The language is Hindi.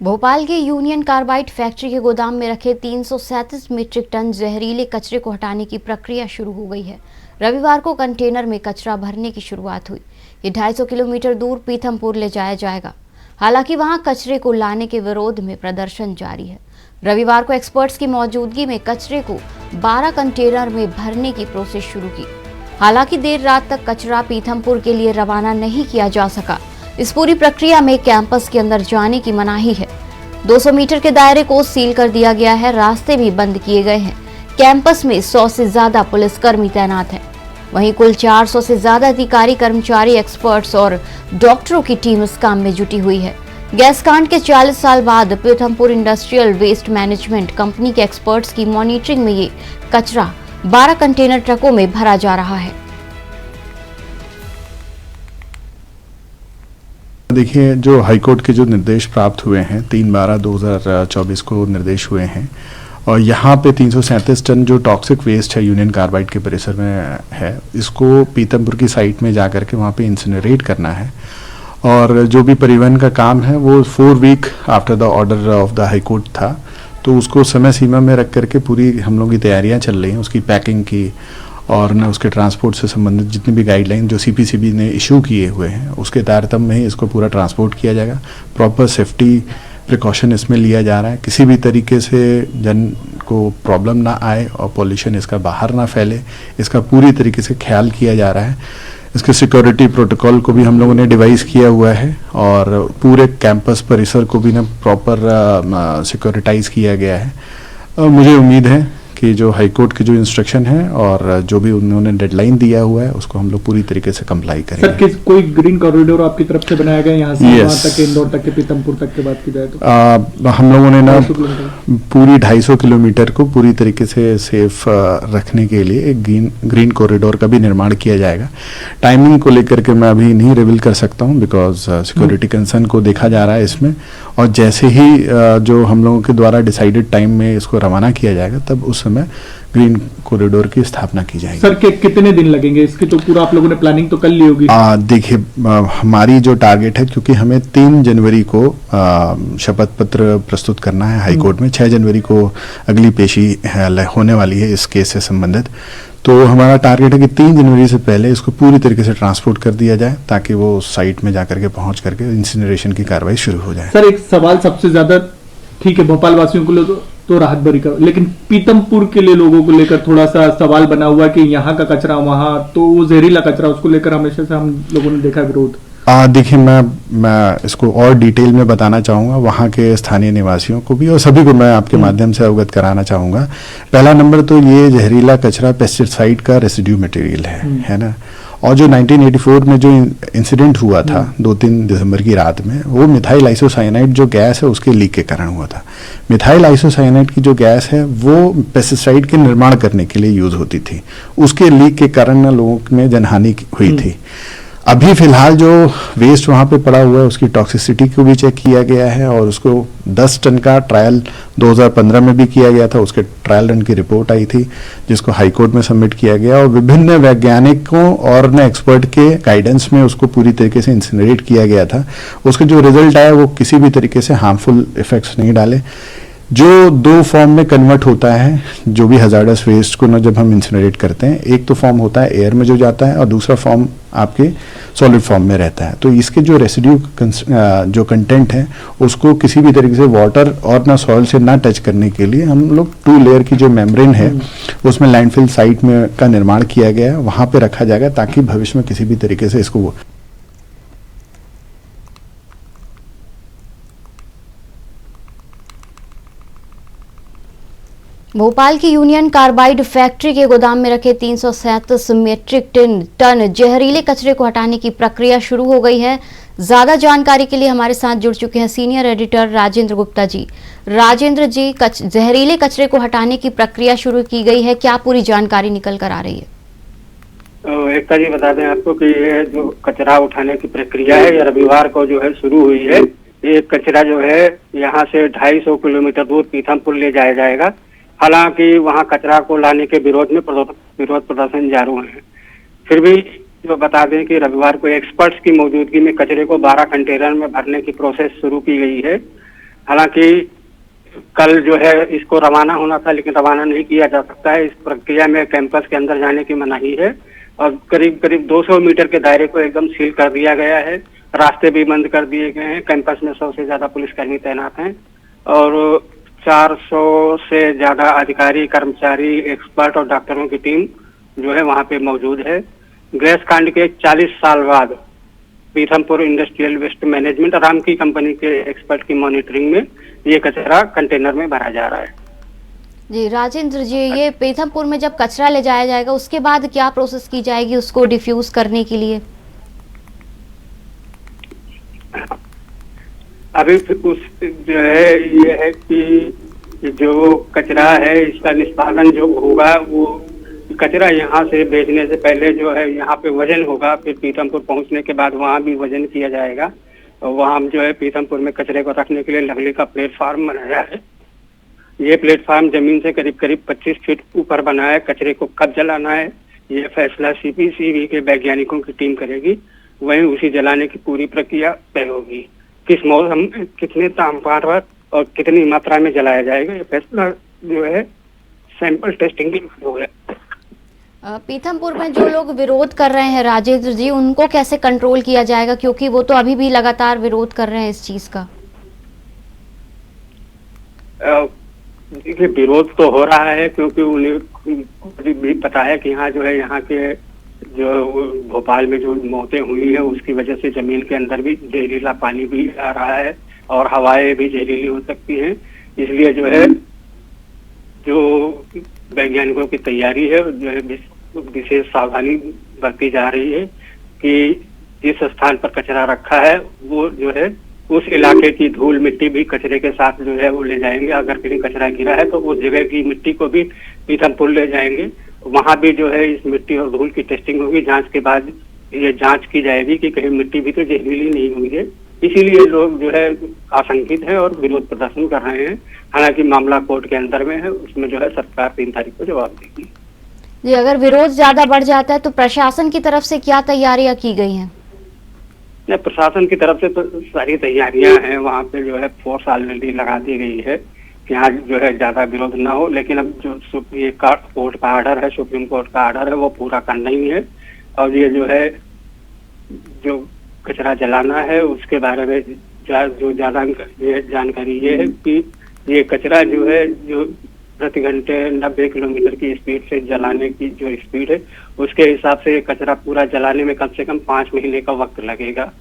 भोपाल के यूनियन कार्बाइड फैक्ट्री के गोदाम में रखे 337 मीट्रिक टन जहरीले कचरे को हटाने की प्रक्रिया शुरू हो गई है। रविवार को कंटेनर में कचरा भरने की शुरुआत हुई। ये 250 किलोमीटर दूर पीथमपुर ले जाया जाएगा। हालांकि वहां कचरे को लाने के विरोध में प्रदर्शन जारी है। रविवार को एक्सपर्ट्स की मौजूदगी में कचरे को 12 कंटेनर में भरने की प्रोसेस शुरू की। हालांकि देर रात तक कचरा पीथमपुर के लिए रवाना नहीं किया जा सका। इस पूरी प्रक्रिया में कैंपस के अंदर जाने की मनाही है। 200 मीटर के दायरे को सील कर दिया गया है। रास्ते भी बंद किए गए हैं। कैंपस में 100 से ज्यादा पुलिसकर्मी तैनात हैं। वहीं कुल 400 से ज्यादा अधिकारी, कर्मचारी, एक्सपर्ट्स और डॉक्टरों की टीम इस काम में जुटी हुई है। गैस कांड के 40 साल बाद Pithampur industrial waste management company के एक्सपर्ट्स की मॉनिटरिंग में ये कचरा 12 कंटेनर ट्रकों में भरा जा रहा है। देखिए, जो हाईकोर्ट के जो निर्देश प्राप्त हुए हैं 3/12/2024 को निर्देश हुए हैं और यहाँ पे 337 टन जो टॉक्सिक वेस्ट है यूनियन कार्बाइड के परिसर में है, इसको पीथमपुर की साइट में जाकर के वहाँ पे इंसिनरेट करना है। और जो भी परिवहन का काम है वो 4 week after the order of the high court था, तो उसको समय सीमा में रख करके पूरी हम लोग की तैयारियाँ चल रही हैं उसकी पैकिंग की और न उसके ट्रांसपोर्ट से संबंधित जितनी भी गाइडलाइन जो सीपीसीबी ने इशू किए हुए हैं उसके तारतम्य में ही इसको पूरा ट्रांसपोर्ट किया जाएगा। प्रॉपर सेफ्टी प्रिकॉशन इसमें लिया जा रहा है, किसी भी तरीके से जन को प्रॉब्लम ना आए और पॉल्यूशन इसका बाहर ना फैले, इसका पूरी तरीके से ख्याल किया जा रहा है। इसके सिक्योरिटी प्रोटोकॉल को भी हम लोगों ने डिवाइस किया हुआ है और पूरे कैंपस परिसर को भी ना प्रॉपर सिक्योरिटाइज किया गया है। और मुझे उम्मीद है कि जो हाईकोर्ट के जो इंस्ट्रक्शन है और जो भी उन्होंने डेडलाइन दिया हुआ है उसको हम लोग पूरी तरीके से कंप्लाई करेंगे। सर, कोई ग्रीन कॉरिडोर आपकी तरफ से बनाया गया यहाँ से वहाँ तक के, इंदौर तक के, पीथमपुर तक की बात की जाए तो हम लोगों ने ना पूरी 250 किलोमीटर को पूरी तरीके से सेफ रखने के लिए एक ग्रीन कॉरिडोर का भी निर्माण किया जाएगा। टाइमिंग को लेकर के मैं अभी नहीं रिवील कर सकता हूँ बिकॉज सिक्योरिटी कंसर्न को देखा जा रहा है इसमें, और जैसे ही जो हम लोगों के द्वारा डिसाइडेड टाइम में इसको रवाना किया जाएगा तब उस समय ग्रीन कॉरिडोर की स्थापना की जाएगी। सर, कितने दिन लगेंगे इसकी? तो पूरा आप लोगों ने प्लानिंग तो कर ली होगी। देखिए, हमारी जो टारगेट है, क्योंकि हमें 3 जनवरी को शपथ पत्र प्रस्तुत करना है हाईकोर्ट में, 6 जनवरी को अगली पेशी होने वाली है इस केस से संबंधित, तो हमारा टारगेट है कि 3 जनवरी से पहले इसको पूरी तरीके से ट्रांसपोर्ट कर दिया जाए ताकि वो साइट में जाकर के पहुंच करके इंसिनरेशन की कार्रवाई शुरू हो जाए। सर, एक सवाल सबसे ज्यादा, ठीक है भोपाल वासियों को तो राहत भरी का, लेकिन पीथमपुर के लिए लोगों को लेकर थोड़ा सा सवाल बना हुआ है कि यहाँ का कचरा वहाँ, तो वो जहरीला कचरा, उसको लेकर हमेशा से हम लोगों ने देखा विरोध। देखिए, मैं इसको और डिटेल में बताना चाहूँगा वहाँ के स्थानीय निवासियों को भी और सभी को मैं आपके माध्यम से अवगत कराना चाहूँगा। पहला नंबर तो ये जहरीला कचरा पेस्टिसाइड का रेसिड्यू मटेरियल है ना, और जो 1984 में जो इंसिडेंट हुआ था 2-3 दिसंबर की रात में, वो मिथाइल आइसोसाइनाइड जो गैस है उसके लीक के कारण हुआ था। मिथाइल आइसोसाइनाइड की जो गैस है वो पेस्टिसाइड के निर्माण करने के लिए यूज होती थी, उसके लीक के कारण लोगों में जनहानि हुई थी। अभी फिलहाल जो वेस्ट वहाँ पे पड़ा हुआ है उसकी टॉक्सिसिटी को भी चेक किया गया है और उसको 10 टन का ट्रायल 2015 में भी किया गया था, उसके ट्रायल रन की रिपोर्ट आई थी जिसको हाईकोर्ट में सबमिट किया गया और विभिन्न वैज्ञानिकों और न एक्सपर्ट के गाइडेंस में उसको पूरी तरीके से इंसिनरेट किया गया था। उसका जो रिजल्ट आया वो किसी भी तरीके से हार्मफुल इफेक्ट्स नहीं डाले। जो 2 फॉर्म में कन्वर्ट होता है जो भी हजार्डस वेस्ट को ना जब हम इंसिनरेट करते हैं, एक तो फॉर्म होता है एयर में जो जाता है और दूसरा फॉर्म आपके सॉलिड फॉर्म में रहता है। तो इसके जो रेसिड्यू जो कंटेंट है उसको किसी भी तरीके से वाटर और ना सॉइल से ना टच करने के लिए हम लोग 2 लेयर की जो मेम्ब्रेन है उसमें लैंडफिल साइट में का निर्माण किया गया है, वहां पे रखा जाएगा ताकि भविष्य में किसी भी तरीके से इसको भोपाल की यूनियन कार्बाइड फैक्ट्री के गोदाम में रखे 337 मीट्रिक टन जहरीले कचरे को हटाने की प्रक्रिया शुरू हो गई है। ज्यादा जानकारी के लिए हमारे साथ जुड़ चुके हैं सीनियर एडिटर राजेंद्र गुप्ता जी। राजेंद्र जी, जहरीले कचरे को हटाने की प्रक्रिया शुरू की गई है, क्या पूरी जानकारी निकल कर आ रही है? एकता जी, बता दें आपको कि ये जो कचरा उठाने की प्रक्रिया है ये रविवार को जो है शुरू हुई है। ये कचरा जो है यहाँ से 250 किलोमीटर दूर पीथमपुर ले जाया जाएगा। हालांकि वहां कचरा को लाने के विरोध में विरोध प्रदर्शन जारी है। फिर भी जो बता दें कि रविवार को एक्सपर्ट्स की मौजूदगी में कचरे को 12 कंटेनर में भरने की प्रोसेस शुरू की गई है। हालांकि कल जो है इसको रवाना होना था, लेकिन रवाना नहीं किया जा सकता है। इस प्रक्रिया में कैंपस के अंदर जाने की मनाही है और करीब करीब 200 मीटर के दायरे को एकदम सील कर दिया गया है। रास्ते भी बंद कर दिए गए हैं। कैंपस में 100 से ज्यादा पुलिसकर्मी तैनात हैं और 400 से ज्यादा अधिकारी, कर्मचारी, एक्सपर्ट और डॉक्टरों की टीम जो है वहाँ पे मौजूद है। गैस कांड के 40 साल बाद Pithampur industrial waste management Ram की कंपनी के एक्सपर्ट की मॉनिटरिंग में ये कचरा कंटेनर में भरा जा रहा है। जी राजेंद्र जी, ये पीथमपुर में जब कचरा ले जाया जाएगा उसके बाद क्या प्रोसेस की जाएगी उसको डिफ्यूज करने के लिए? अभी उस जो है ये है कि जो कचरा है इसका निष्पादन जो होगा वो कचरा यहाँ से भेजने से पहले जो है यहाँ पे वजन होगा, फिर पीथमपुर पहुँचने के बाद वहाँ भी वजन किया जाएगा और वहाँ जो है पीथमपुर में कचरे को रखने के लिए लकड़ी का प्लेटफार्म बनाया है। ये प्लेटफार्म जमीन से करीब करीब 25 फीट ऊपर बना है। कचरे को कब जलाना है ये फैसला CPCB के वैज्ञानिकों की टीम करेगी। वहीं उसी जलाने की पूरी प्रक्रिया तय होगी। किस मौसम में, कितने तापमान पर और कितनी मात्रा में जलाया जाएगा ये फैसला जो है सैंपल टेस्टिंग की होगा। पीथमपुर में जो लोग विरोध कर रहे हैं राजेंद्र जी, उनको कैसे कंट्रोल किया जाएगा, क्योंकि वो तो अभी भी लगातार विरोध कर रहे हैं इस चीज का? देखिए विरोध तो हो रहा है क्योंकि उन्हें भी पता है कि यहाँ जो है यहाँ के जो भोपाल में जो मौतें हुई है उसकी वजह से जमीन के अंदर भी जहरीला पानी भी आ रहा है और हवाएं भी जहरीली हो सकती हैं। इसलिए जो है जो वैज्ञानिकों की तैयारी है जो है विशेष सावधानी बरती जा रही है कि जिस स्थान पर कचरा रखा है वो जो है उस इलाके की धूल मिट्टी भी कचरे के साथ जो है वो ले जाएंगे। अगर कहीं कचरा गिरा है तो उस जगह की मिट्टी को भी पीथमपुर ले जाएंगे। वहाँ भी जो है इस मिट्टी और धूल की टेस्टिंग होगी। जांच के बाद ये जांच की जाएगी कि कहीं मिट्टी भी तो जहरीली नहीं हुई है। इसीलिए लोग जो है आशंकित हैं और विरोध प्रदर्शन कर रहे हैं। हालांकि मामला कोर्ट के अंदर में है, उसमें जो है सरकार 3 तारीख को जवाब देगी। जी, अगर विरोध ज्यादा बढ़ जाता है तो प्रशासन की तरफ से क्या तैयारियां की गई हैं? प्रशासन की तरफ से तो सारी तैयारियां हैं। वहाँ पे जो है फोर्स ऑलरेडी लगा दी गई है कि यहाँ जो है ज्यादा विरोध ना हो। लेकिन अब जो ये कोर्ट का ऑर्डर है, सुप्रीम कोर्ट का ऑर्डर है, वो पूरा करना ही है। और ये जो है जो कचरा जलाना है उसके बारे में जो ज्यादा जानकारी ये है कि ये कचरा जो है जो प्रति घंटे 90 किलोमीटर की स्पीड से जलाने की जो स्पीड है उसके हिसाब से कचरा पूरा जलाने में कम से कम 5 महीने का वक्त लगेगा।